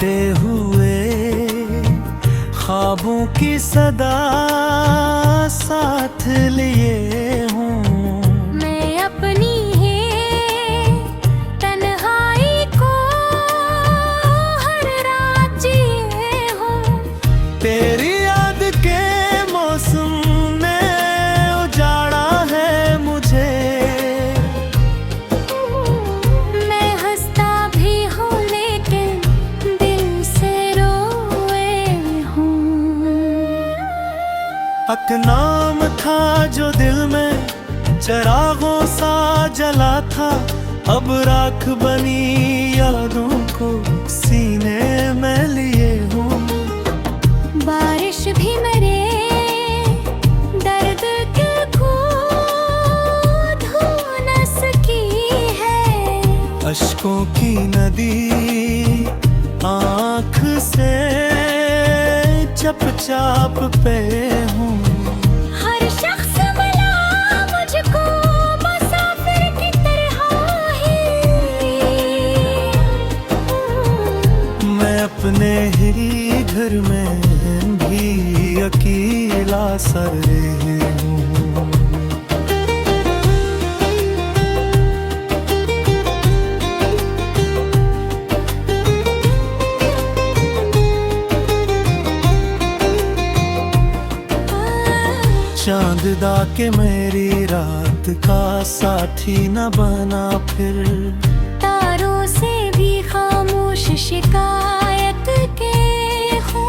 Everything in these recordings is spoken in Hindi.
टूटे हुए ख्वाबों की सदा साथ लिए हूँ। मैं अपनी है तन्हाई को हर रात जिए हूँ। तेरी याद के मौसम ने उजाड़ा है मुझे। मैं हंसता भी हूँ लेकिन दिल से रोए हूँ। हक नाम था जो दिल में चिरागों सा जला था, अब राख बनी यादों को सीने में लिए हूँ। बारिश भी मेरे दर्द के को धो न सकी है। अश्कों की नदी आँख से चपचाप पे हूँ। हर शख्स मिला मुझको मुसाफिर की तरह ही। मैं अपने ही घर में भी अकेला सा रही हूँ। चांद दा के मेरी रात का साथी न बना फिर। तारों से भी खामोश शिकायत के हो।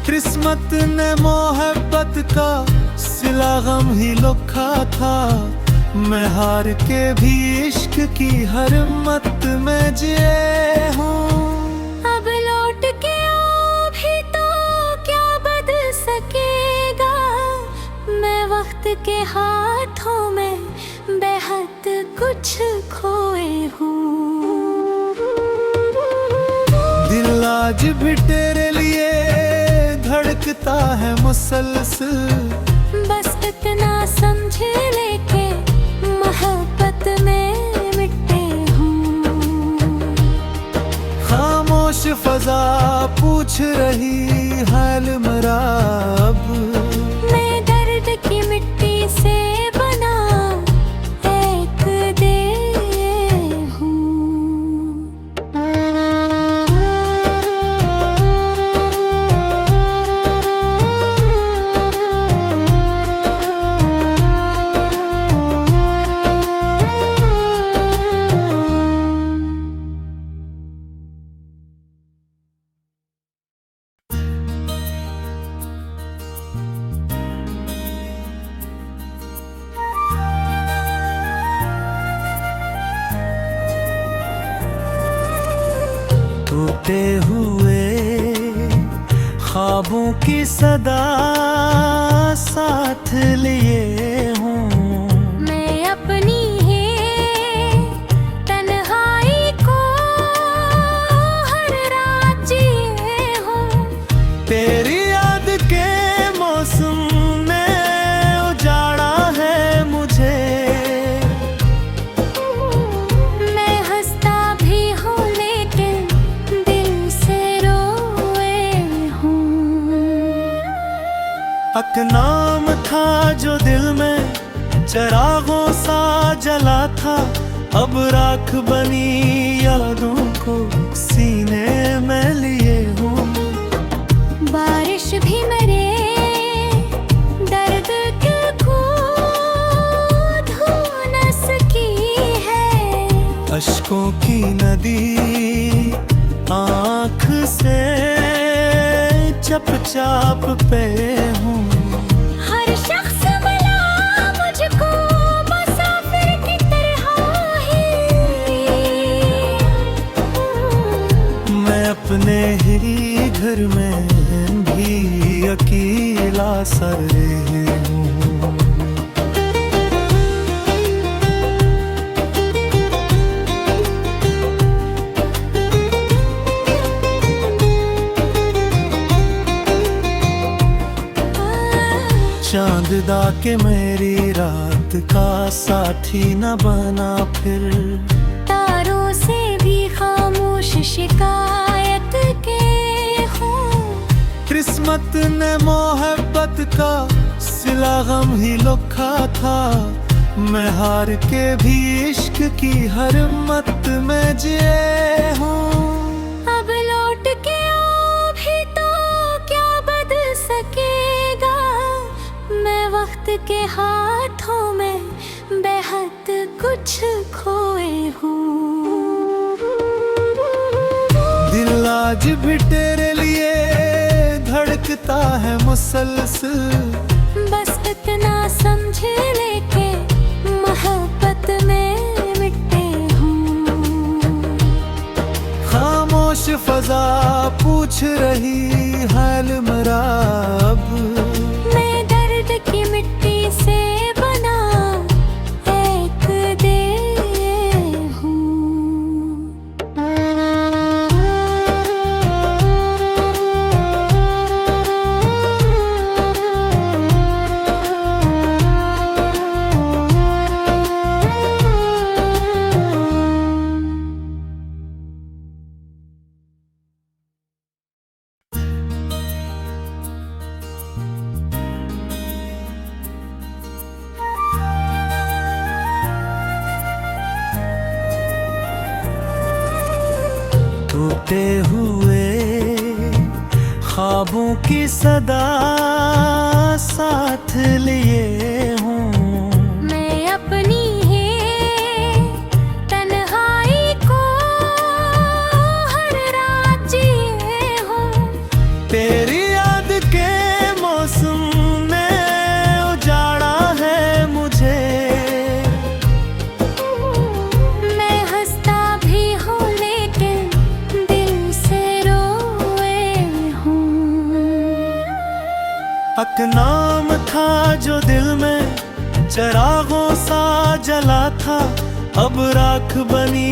किस्मत ने मोहब्बत का सिला गम ही लिखा था। मैं हार के भी इश्क की हर मत में जिए हूँ। अब लौट के आओ भी तो क्या बदल सकेगा। मैं वक्त के हाथों में बेहद कुछ खोए हूँ। दिल आज भी तेरे लिए धड़कता है मुसलसल। बस इतना समझ ले के मोहब्बत में मिटे हूँ। खामोश फजा पूछ रही हाल मेरा अब। मैं दर्द की मिट्टी से बना एक दिल हूँ। टूटे हुए ख्वाबों की सदा साथ लिए हूँ। मैं अपनी है तन्हाई को हर रात जिए हूँ। तेरी याद के मौसम ने उजाड़ा है मुझे। मैं हंसता भी हूँ लेकिन दिल से रोए हूँ। हक नाम था जो दिल में चिरागों सा जला था, अब राख बनी यादों को सीने में लिए हूँ। बारिश भी मेरे दर्द के को धो न सकी है। अश्कों की नदी आँख से चपचाप पे हूँ। हर शख्स मिला मुझको मुसाफिर की तरह ही। मैं अपने ही घर में भी अकेला सा रही हूँ। चांद दा के मेरी रात का साथी न बना फिर। तारों से भी खामोश शिकायत किस्मत ने मोहब्बत का सिला गम ही लिखा था। मैं हार के भी इश्क की हर मत में जिए हूँ। अब लौट के आओ भी तो क्या बदल सकेगा। मैं वक्त के हाथों में बेहद कुछ खोए हूँ। दिल आज भी तेरे लिए धड़कता है मुसलसल। बस इतना समझ ले के मोहब्बत में मिटे हूँ। खामोश फजा पूछ रही हाल मेरा अब। मैं दर्द की मिट्टी से बना एक देह हूँ। टूटे हुए ख्वाबों की सदा साथ लिए हूँ। मैं अपनी है तन्हाई को हर रात जिए हूँ। तेरी याद के मौसम ने उजाड़ा है मुझे। मैं हंसता भी हूँ लेकिन दिल से रोए हूँ। एक नाम था जो दिल में चिरागों सा जला था। अब राख बनी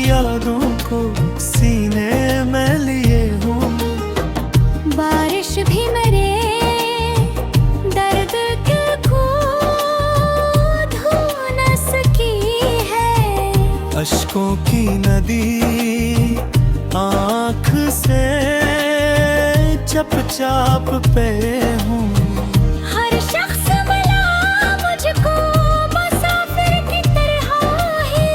यादों को सीने में लिए हूँ। बारिश भी मेरे दर्द के को धो न सकी है। अश्कों की नदी आँख से चपचाप पे हूँ। हर शख्स मिला मुझको मुसाफिर की तरह ही।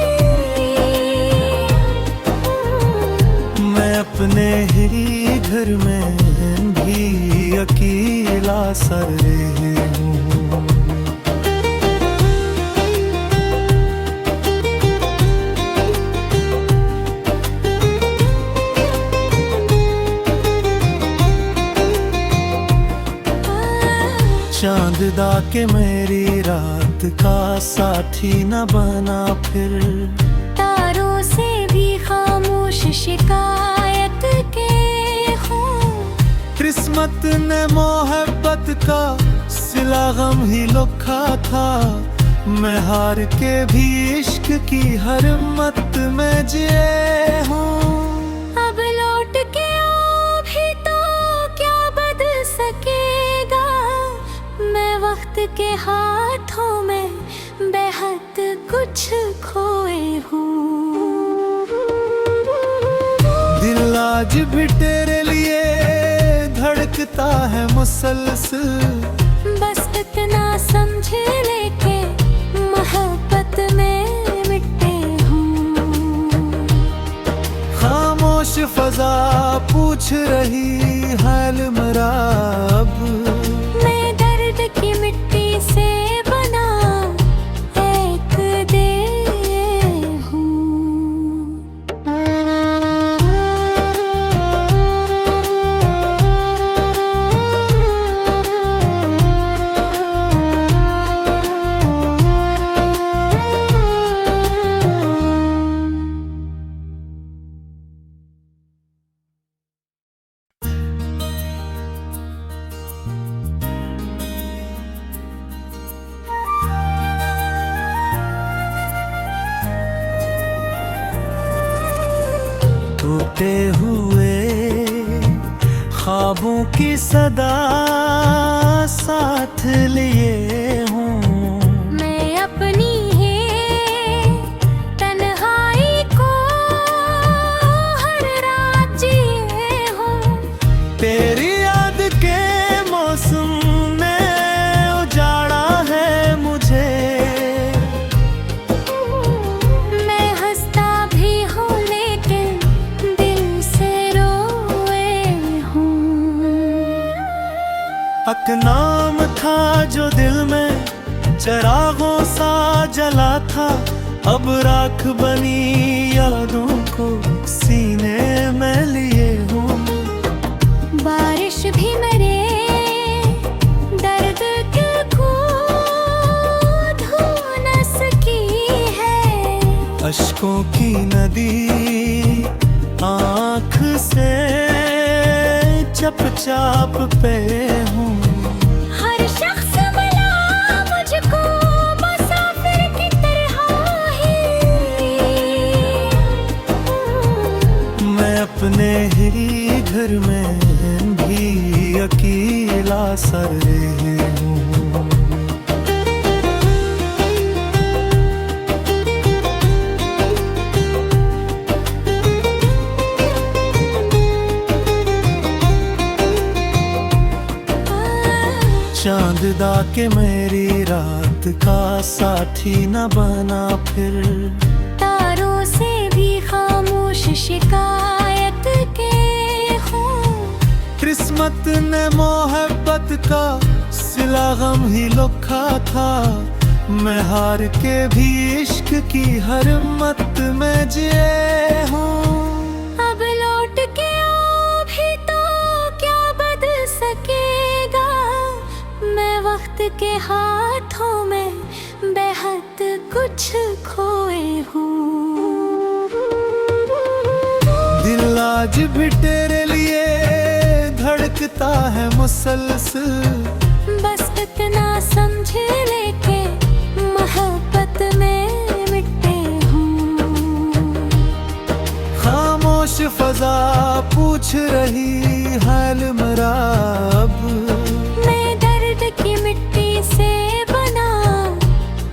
मैं अपने ही घर में भी अकेला सा रही हूँ। चांद दा के मेरी रात का साथी न बना फिर। तारों से भी खामोश शिकायत के हूँ। किस्मत ने मोहब्बत का सिला गम ही लिखा था। मैं हार के भी इश्क की हर मत में जिए हूँ। अब लौट के आओ भी तो क्या बदल सकेगा। मैं वक्त के हाथों में बेहद कुछ खोए हूँ। दिल आज भी तेरे लिए धड़कता है मुसलसल। बस इतना समझ ले के मोहब्बत में मिटे हूँ। खामोश फजा पूछ रही हाल मेरा अब। मैं दर्द की मिट्टी से बना एक देह हूँ। टूटे हुए ख्वाबों की सदा साथ लिए हूँ। मैं अपनी है तन्हाई को हर रात जिए हूँ। तेरी याद के नाम था जो दिल में चिरागों सा जला था, अब राख बनी यादों को सीने में लिए हूँ। बारिश भी मेरे दर्द को धो न सकी है। अश्कों की नदी आँख से चपचाप पे हूँ। हर शख्स मिला मुझको मुसाफिर की तरह ही। मैं अपने ही घर में भी अकेला सा रही हूँ। चांद दा के मेरी रात का साथी न बना फिर। तारों से भी खामोश शिकायत के हो। किस्मत ने मोहब्बत का सिला गम ही लिखा था। मैं हार के भी इश्क की हर मत में जिए हूँ। अब लौट के आओ भी तो क्या बदल सकेगा। मैं वक्त के हाथों में बेहद कुछ खोए हूँ। दिल आज भी तेरे लिए धड़कता है मुसलसल। बस इतना समझ लेके मोहब्बत में मिटे हूँ। खामोश फजा पूछ रही हाल मेरा अब। मैं दर्द की मिट्टी से बना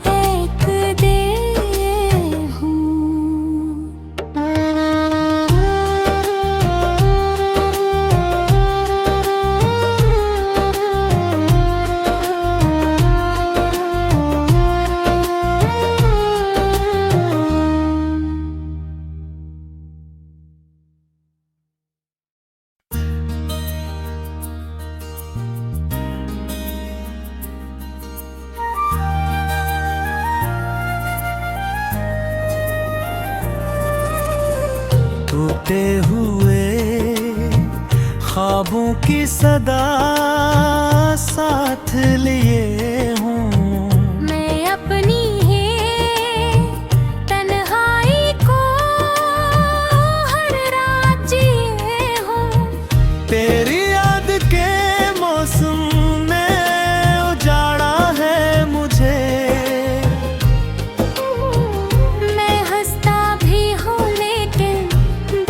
एक दिल हूँ। टूटे हुए ख्वाबों की सदा साथ लिए हूँ। मैं अपनी है तन्हाई को हर रात जिए हूँ। तेरी याद के मौसम ने उजाड़ा है मुझे। मैं हंसता भी हूँ लेकिन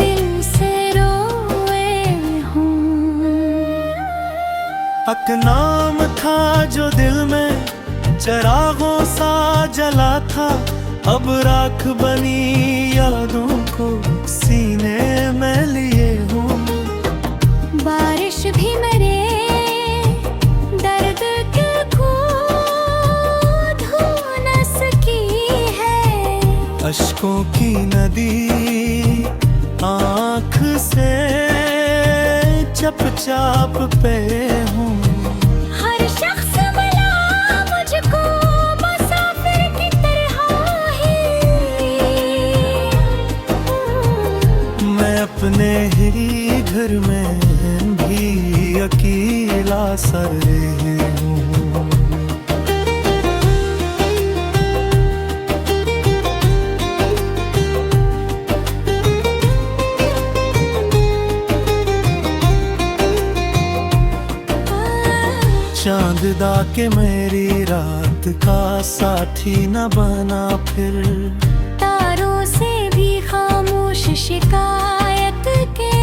दिल से रोए हूँ। नाम था जो दिल में चिरागों सा जला था, अब राख बनी यादों को सीने में लिए हूँ। बारिश भी मेरे दर्द को धो न सकी है। अश्कों की नदी आँख से चपचाप पे हूँ। हर शख्स मिला मुझको मुसाफिर की तरह ही। मैं अपने ही घर में भी अकेला सा रही हूँ। चांद दा के मेरी रात का साथी न बना फिर। तारों से भी खामोश शिकायत के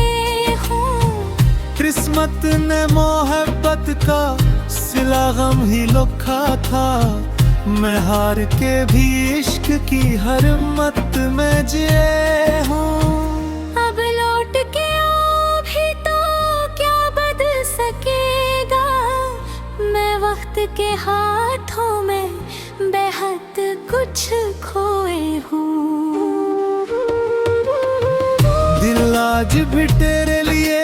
हो। किस्मत ने मोहब्बत का सिला गम ही लिखा था। मैं हार के भी इश्क की हर मत में जिए हूँ। अब लौट के आओ भी तो क्या बदल सकेगा। मैं वक्त के हाथों में बेहद कुछ खोए हूँ। दिल आज भी तेरे लिए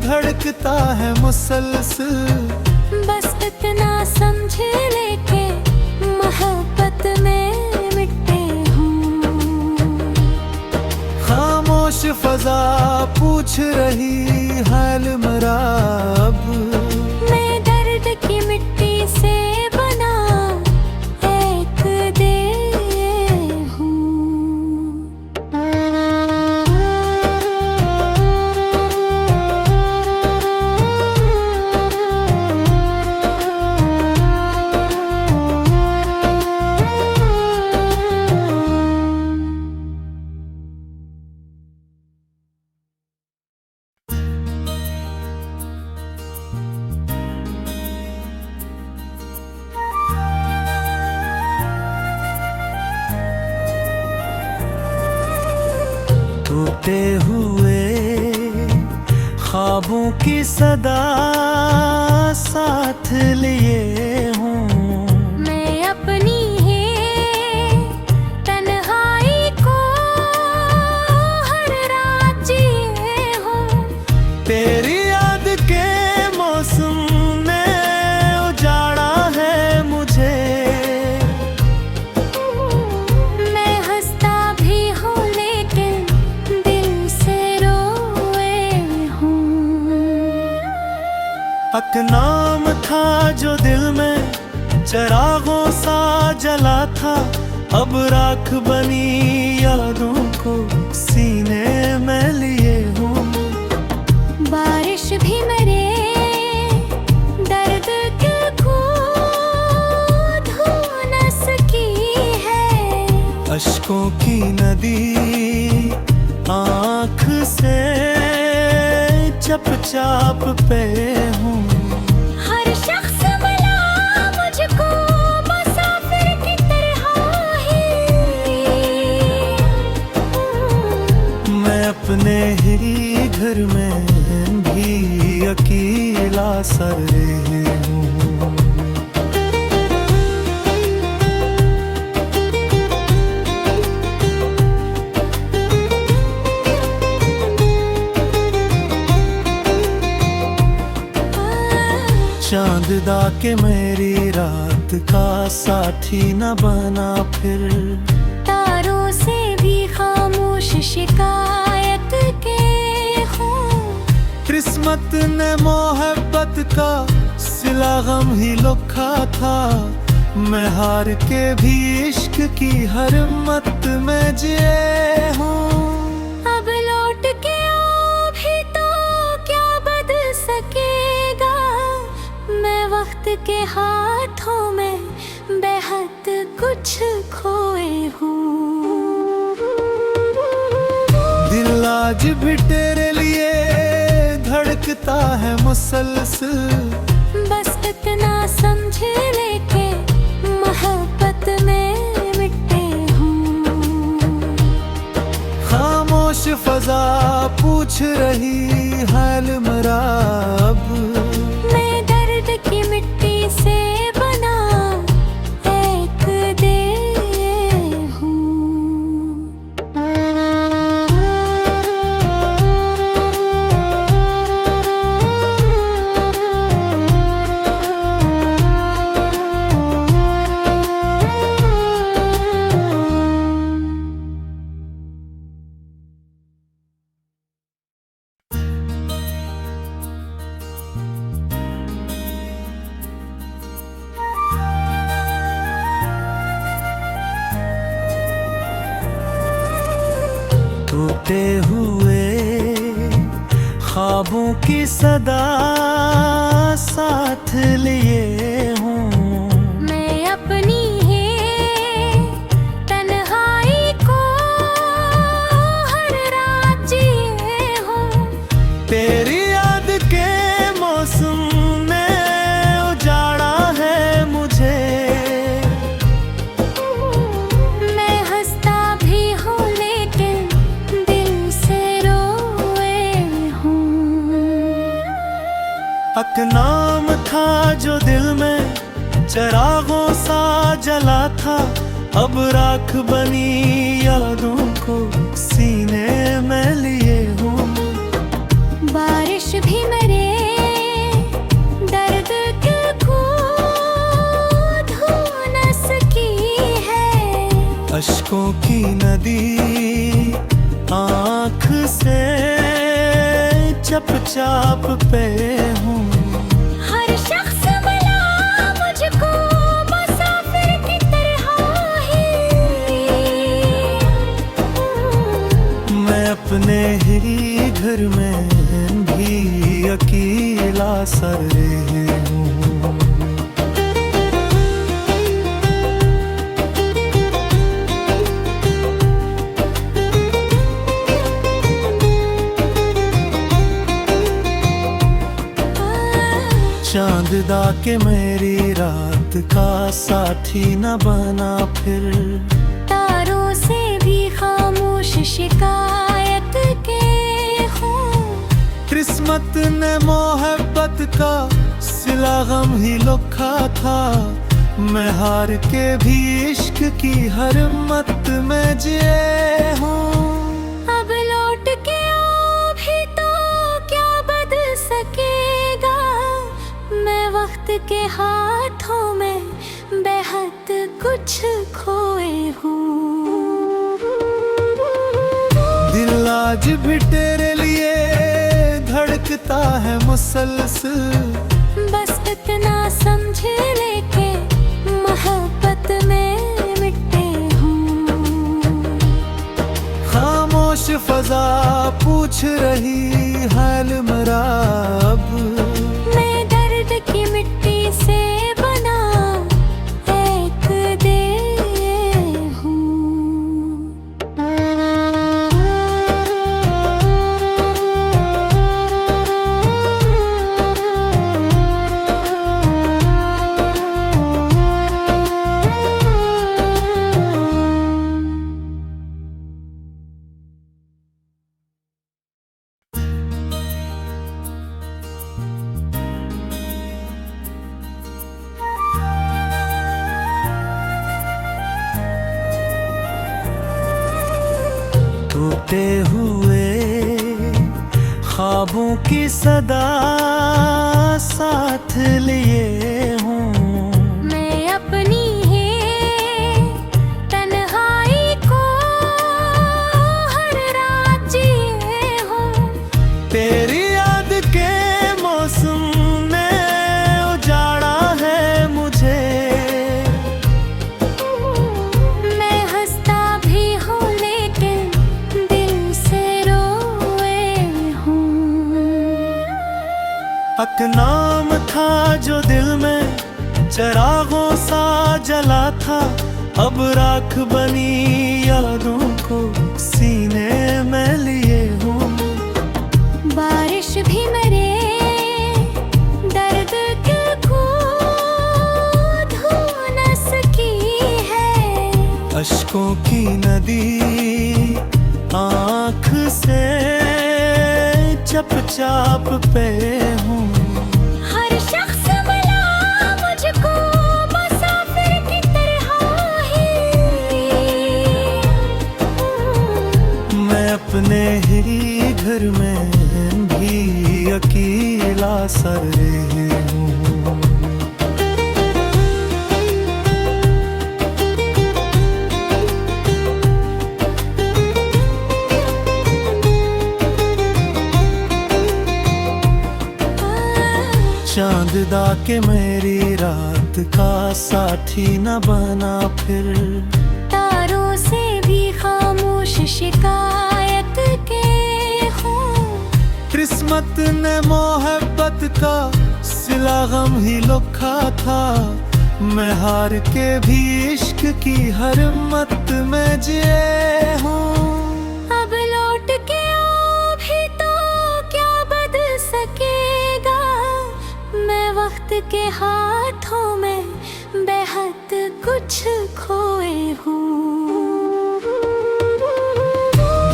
धड़कता है मुसलसल। बस इतना समझ लेके मोहब्बत में मिटे हूँ। खामोश फजा पूछ रही हाल मेरा अब, मैं दर्द की मिट्टी से बना एक देह हूँ। टूटे हुए ख्वाबों की सदा साथ लिए हूँ। मैं अपनी है तन्हाई को हर रात जिए हूँ। तेरी याद के मौसम ने उजाड़ा है मुझे। मैं हंसता भी हूँ लेकिन दिल से रोए हूँ। हक नाम था जो दिल में चिरागों सा जला था, अब राख बनी यादों को सीने में लिए हूँ। बारिश भी मेरे दर्द के को धो न सकी है। अश्कों की नदी आँख से चपचाप पे हूँ। हर शख्स मिला मुझको मुसाफिर की तरह ही। मैं अपने ही घर में भी अकेला सा रही हूँ। चांद दा के मेरी रात का साथी न बना फिर। तारों से भी खामोश शिकायत के हूँ। किस्मत ने मोहब्बत का सिला गम ही लिखा था, मैं हार के भी इश्क की हर मत में जिए हूँ। अब लौट के आओ भी तो क्या बदल सकेगा। मैं वक्त के हाथों में बेहद कुछ खोए हूँ। दिल आज भी तेरे लिए धड़कता है मुसलसल, बस इतना समझ लेके मोहब्बत में मिटे हूँ। खामोश फजा पूछ रही हाल मेरा अब, मैं दर्द की मिट्टी से बना एक देह हूँ। टूटे हुए ख्वाबों की सदा साथ लिए हूँ। मैं अपनी है तन्हाई को हर रात जिए हूँ। तेरी याद के मौसम ने उजाड़ा है मुझे। मैं हंसता भी हूँ लेकिन दिल से रोए हूँ। हक नाम था जो दिल में चिरागों सा जला था, अब राख बनी यादों को सीने में लिए हूँ। बारिश भी मेरे दर्द के अश्कों की नदी आँख से चपचाप पे हूँ। हर शख्स मिला मुझको मुसाफिर की तरह ही। मैं अपने ही घर में भी अकेला सा रही हूँ। चांद दा के मेरी रात का साथी न बना फिर। तारों से भी खामोश शिकायत के हूँ। किस्मत ने मोहब्बत का सिला गम ही लिखा था। मैं हार के भी इश्क की हर मत में जिए हूँ। अब लौट के आओ भी तो क्या बदल सकेगा। मैं वक्त के हाथों में बेहद कुछ खोए हूँ। दिल आज भी तेरे लिए धड़कता है मुसलसल। बस इतना समझ ले के मोहब्बत में मिटे हूँ। खामोश फजा पूछ रही हाल मेरा अब। मैं दर्द की मिट्टी से बना एक देह हूँ। टूटे हुए ख्वाबों की सदा साथ लिए हूँ। मैं अपनी है तन्हाई को हर रात जिए हूँ। तेरी याद के मौसम ने उजाड़ा है मुझे। मैं हंसता भी हूँ लेकिन दिल से रोए हूँ। हक नाम था जो दिल में चिरागों सा जला था। अब राख बनी यादों को सीने में लिए हूँ। बारिश भी मेरे दर्द को धो न सकी है। अश्कों की नदी आँख से चपचाप पे हूँ। हर शख्स मिला मुझको मुसाफिर की तरह ही। मैं अपने ही घर में भी अकेला सा रही हूँ। चांद दा के मेरी रात का साथी न बना फिर। तारों से भी खामोश शिकायत के हूँ। किस्मत ने मोहब्बत का सिला गम ही लिखा था। मैं हार के भी इश्क की हर मत में जिए हूँ। अब लौट के आओ भी तो क्या बदल सकेगा। मैं वक्त के हाथों में बेहद कुछ खोए हूँ।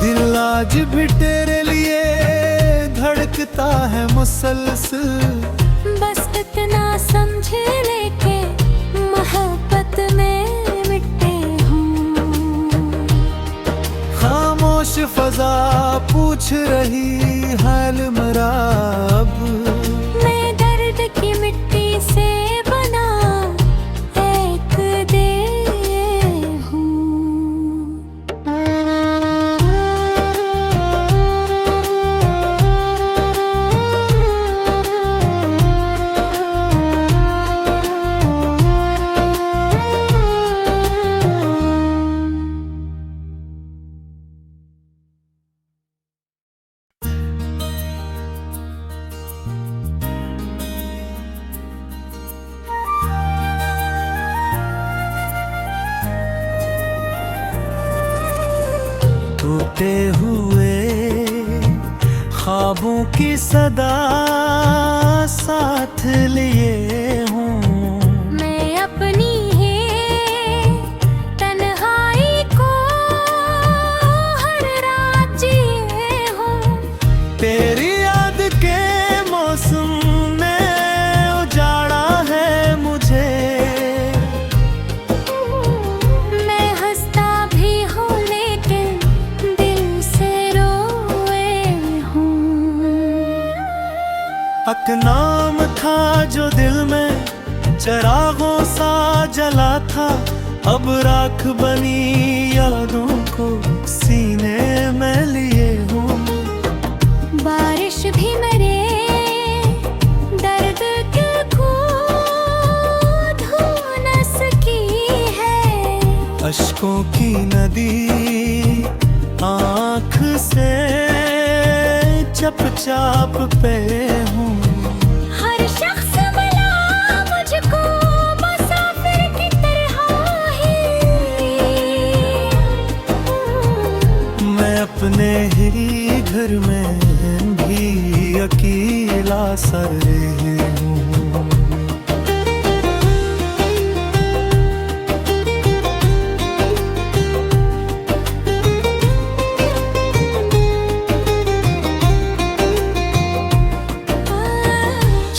दिल आज भी तेरे लिए धड़कता है मुसलसल। बस इतना समझ ले के मोहब्बत में मिटे हूँ। खामोश फजा पूछ रही हाल मेरा अब। मैं दर्द की मिट्टी से बना एक देह हूँ। टूटे हुए ख्वाबों की सदा साथ लिए हूँ। मैं अपनी है तन्हाई को हर रात जिए हूँ। तेरी याद के मौसम ने उजाड़ा है मुझे। मैं हंसता भी हूँ लेकिन दिल से रोए हूँ। एक नाम था जो दिल में चिरागों सा जला था, अब राख बनी यादों को सीने में लिए हूँ। बारिश भी मेरे दर्द के को धो न सकी है। अश्कों की नदी आँख से चपचाप पे हूँ। हर शख्स मिला मुझको मुसाफिर की तरह ही। मैं अपने ही घर में भी अकेला सा रही हूँ।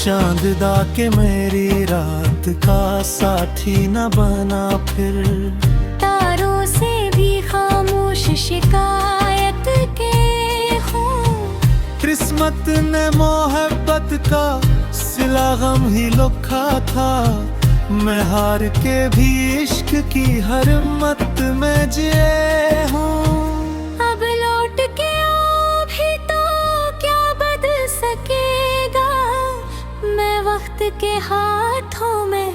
चांद दा के मेरी रात का साथी न बना फिर। तारों से भी खामोश शिकायत के हो। किस्मत ने मोहब्बत का सिला गम ही लिखा था। मैं हार के भी इश्क की हर मत में जिए हूँ। अब लौट के आओ भी तो क्या बदल सकेगा। मैं वक्त के हाथों में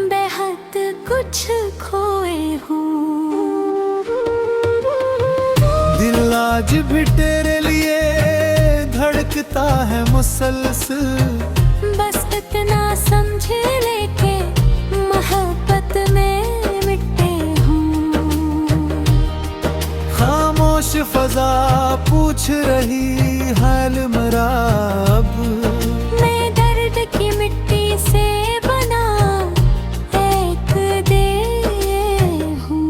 बेहद कुछ खोए हूँ। दिल आज भी तेरे लिए धड़कता है मुसलसल। बस इतना समझ लेके मोहब्बत में मिटे हूँ। खामोश फजा पूछ रही हाल मेरा अब। मैं दर्द की मिट्टी से बना एक देह हूँ।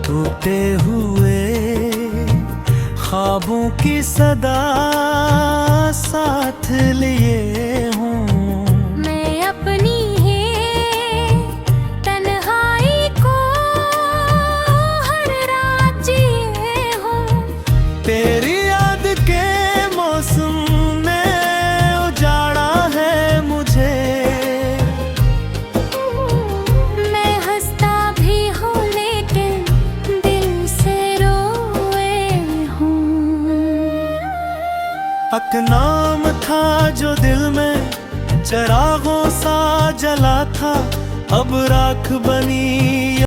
टूटे हुए ख्वाबों की सदा साथ लिए हूँ। मैं अपनी है तन्हाई को हर रात जिए हूँ। तेरी याद के मौसम ने उजाड़ा है मुझे। मैं हंसता भी हूँ लेकिन दिल से रोए हूँ। एक नाम था जो दिल में चिरागों सा जला था, अब राख बनी